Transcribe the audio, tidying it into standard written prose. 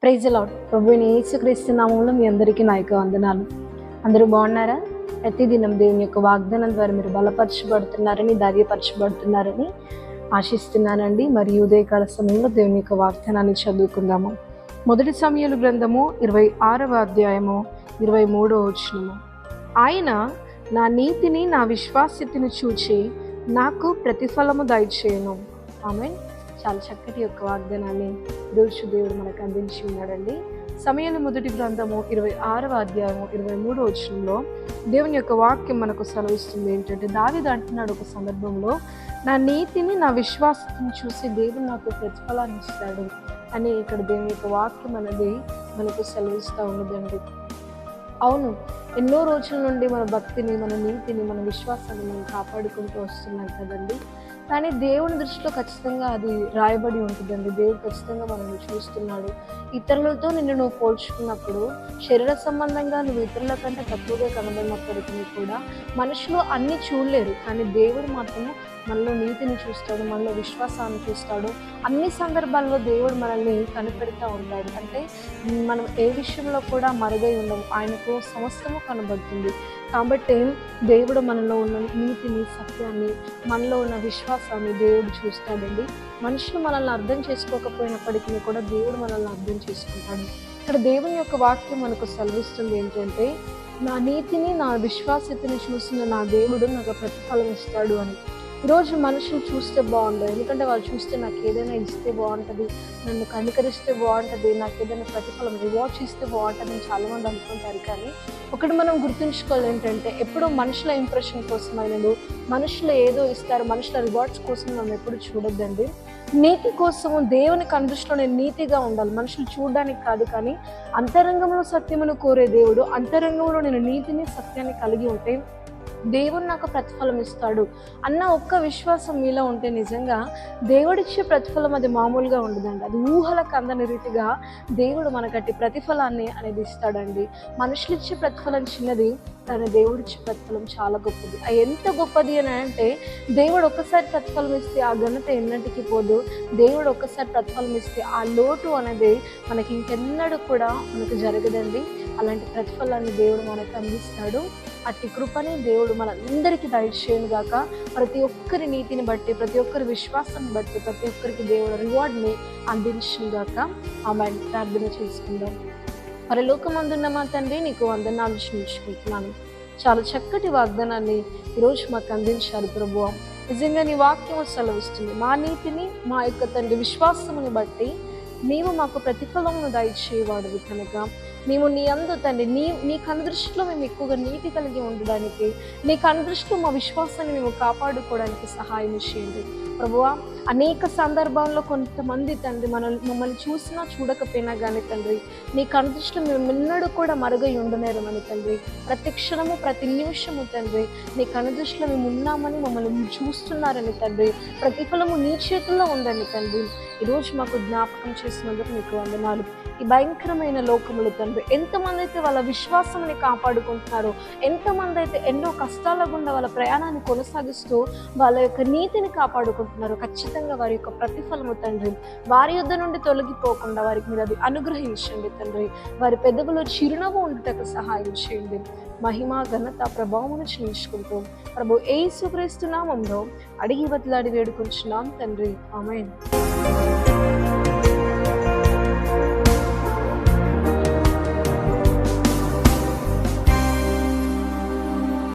Praise the lord. ప్రభువైన యేసుక్రీస్తు నామములో మీ అందరికీ నా యొక్క వందనాలు. అందరూ బాగున్నారా? ప్రతిదినం దేవుని యొక్క వాగ్దానం ద్వారా మీరు బలపరచబడుతున్నారని, ధైర్యపరచబడుతున్నారని ఆశిస్తున్నానండి. మరి ఉదయకాల సమయంలో దేవుని యొక్క వాగ్దానాన్ని చదువుకుందాము. మొదటి సమూయేలు గ్రంథము 26వ అధ్యాయము 23వ వచనము. ఆయన నా నీతిని, నా విశ్వాస్యతను చూచి నాకు ప్రతిఫలము దయచేయును. ఆమేన్. చాలా చక్కటి యొక్క వాగ్దానాన్ని ఈరోజు దేవుడు మనకు అందించి ఉన్నాడండి. సమూయేలు మొదటి గ్రంథము 26వ అధ్యాయము 23వ వచనంలో దేవుని యొక్క వాక్యం మనకు సెలవిస్తుంది. ఏంటంటే దావీదు అంటున్నాడు ఒక సందర్భంలో, నా నీతిని, నా విశ్వాసతను చూసి దేవుడు నాకు ప్రతిఫలాన్ని ఇస్తాడు అని ఇక్కడ దేవుని యొక్క వాక్యం అనేది మనకు సెలవిస్తూ ఉన్నదండి. అవును, ఎన్నో రోజుల నుండి మన భక్తిని, మన నీతిని, మన విశ్వాసాన్ని మనం కాపాడుకుంటూ వస్తున్నాం కదండి. కానీ దేవుని దృష్టిలో ఖచ్చితంగా అది రాయబడి ఉంటుందండి. దేవుడు ఖచ్చితంగా మనల్ని చూస్తున్నాడు. ఇతరులతో నువ్వు పోల్చుకున్నప్పుడు, శరీర సంబంధంగా నువ్వు ఇతరుల కంటే తక్కువగా కనబడినప్పటికీ కూడా మనుషులు అన్నీ చూడలేరు. కానీ దేవుడు మాత్రము మనలో నీతిని చూస్తాడు, మనలో విశ్వాసాన్ని చూస్తాడు. అన్ని సందర్భాల్లో దేవుడు మనల్ని కనిపెడుతూ ఉంటాడు. అంటే మనం ఏ విషయంలో కూడా మరుగై ఉండము, ఆయనకు సమస్తము కనబడుతుంది. కాబట్టి దేవుడు మనలో ఉన్న నీతిని, సత్యాన్ని, మనలో ఉన్న విశ్వాసాన్ని దేవుడు చూస్తాడండి. మనుషులు మనల్ని అర్థం చేసుకోకపోయినప్పటికీ కూడా దేవుడు మనల్ని అర్థం చేసుకుంటాడు. ఇక్కడ దేవుని యొక్క వాక్యం మనకు సెలవిస్తుంది ఏంటంటే, నా నీతిని, నా విశ్వాసతని చూసిన నా దేవుడు నాకు ప్రతిఫలం ఇస్తాడు అని. ఈరోజు మనుషులు చూస్తే బాగుండదు, ఎందుకంటే వాళ్ళు చూస్తే నాకు ఏదైనా ఇస్తే బాగుంటుంది, నన్ను కనికరిస్తే బాగుంటుంది, నాకు ఏదైనా ప్రతిఫలం రివార్డ్స్ ఇస్తే బాగుంటుంది అని చాలామంది అనుకుంటారు. కానీ ఒకటి మనం గుర్తుంచుకోవాలి ఏంటంటే, ఎప్పుడూ మనుషుల ఇంప్రెషన్ కోసమైనను, మనుషులు ఏదో ఇస్తారు, మనుషుల రివార్డ్స్ కోసం మనం ఎప్పుడు చూడొద్దండి. నీతి కోసము దేవుని దృష్టిలో నేను నీతిగా ఉండాలి, మనుషులు చూడడానికి కాదు. కానీ అంతరంగంలో సత్యమును కోరే దేవుడు, అంతరంగంలో నేను నీతిని, సత్యాన్ని కలిగి ఉంటే దేవుడు నాకు ప్రతిఫలం ఇస్తాడు అన్న ఒక్క విశ్వాసం మీలో ఉంటే నిజంగా దేవుడిచ్చే ప్రతిఫలం అది మామూలుగా ఉండదండి. అది ఊహలకు అందని రీతిగా దేవుడు మనకట్టి ప్రతిఫలాన్ని అనేది ఇస్తాడండి. మనుషులు ఇచ్చే ప్రతిఫలం చిన్నది, కానీ దేవుడిచ్చే ప్రతిఫలం చాలా గొప్పది. అది ఎంత గొప్పది అని అంటే, దేవుడు ఒక్కసారి ప్రతిఫలం ఇస్తే ఆ ఘనత ఎన్నటికీ పోదు. దేవుడు ఒక్కసారి ప్రతిఫలం ఇస్తే ఆ లోటు అనేది మనకి ఇంకెన్నడూ కూడా మనకు జరగదండి. అలాంటి ప్రతిఫలాన్ని దేవుడు మనకు అందిస్తాడు. అట్టి కృపని దేవుడు మనందరికీ దయచేయను గాక. ప్రతి ఒక్కరి నీతిని బట్టి, ప్రతి ఒక్కరి విశ్వాసాన్ని బట్టి, ప్రతి ఒక్కరికి దేవుడు రివార్డ్ని అందించును గాక. ఆమేన్. ప్రార్థన చేసుకుందాం. పరలోకమందున్న మా తండ్రి, నీకు వందనాలు చెల్లించుకుంటున్నాను. చాలా చక్కటి వాగ్దానాన్ని ఈరోజు మాకు అందించారు ప్రభువా. నిజంగా నీ వాక్యం సెలవిస్తుంది, మా నీతిని, మా యొక్క తండ్రి విశ్వాసముని బట్టి నీవు మాకు ప్రతిఫలమును దయచేయవాడువి కనుక మేము నీ అందు తండ్రి నీ కనుదృష్టిలో మేము ఎక్కువగా నీతి కలిగి ఉండడానికి, నీ కనుదృష్టిలో మా విశ్వాసాన్ని మేము కాపాడుకోవడానికి సహాయం చేయండి ప్రభువా. అనేక సందర్భాల్లో కొంతమంది తండ్రి మమ్మల్ని చూసినా చూడకపోయినా కానీ తండ్రి, నీ కనుదృష్టిలో మేము ఎన్నడూ కూడా మరుగై ఉండలేరమని తండ్రి, ప్రతి క్షణము, ప్రతి నిమిషము తండ్రి, నీ కనుదృష్టిలో మేము ఉన్నామని, మమ్మల్ని చూస్తున్నారని తండ్రి, ప్రతిఫలము నీ చేతుల్లో ఉందని తండ్రి, ఈరోజు మాకు జ్ఞాపకం చేసినందుకు నీకు వందనాలు. ఈ భయంకరమైన లోకములు తండ్రి, ఎంతమంది అయితే వాళ్ళ విశ్వాసాన్ని కాపాడుకుంటున్నారో, ఎంతమంది అయితే ఎన్నో కష్టాల గుండా వాళ్ళ ప్రయాణాన్ని కొనసాగిస్తూ వాళ్ళ యొక్క నీతిని కాపాడుకుంటున్నారో, ఖచ్చితంగా వారి యొక్క ప్రతిఫలము తండ్రి వారి యొద్ద నుండి తొలగిపోకుండా వారికి మీరు అది అనుగ్రహించండి తండ్రి. వారి పెదవులో చిరునవ్వు ఉండుటకు సహాయం చేయండి. మహిమ, ఘనత, ప్రభావమును చెల్లించుకుంటూ ప్రభు యేసుక్రీస్తు నామములో అడిగి బతిలాడి వేడుకొంచున్నాం తండ్రి. ఆమేన్.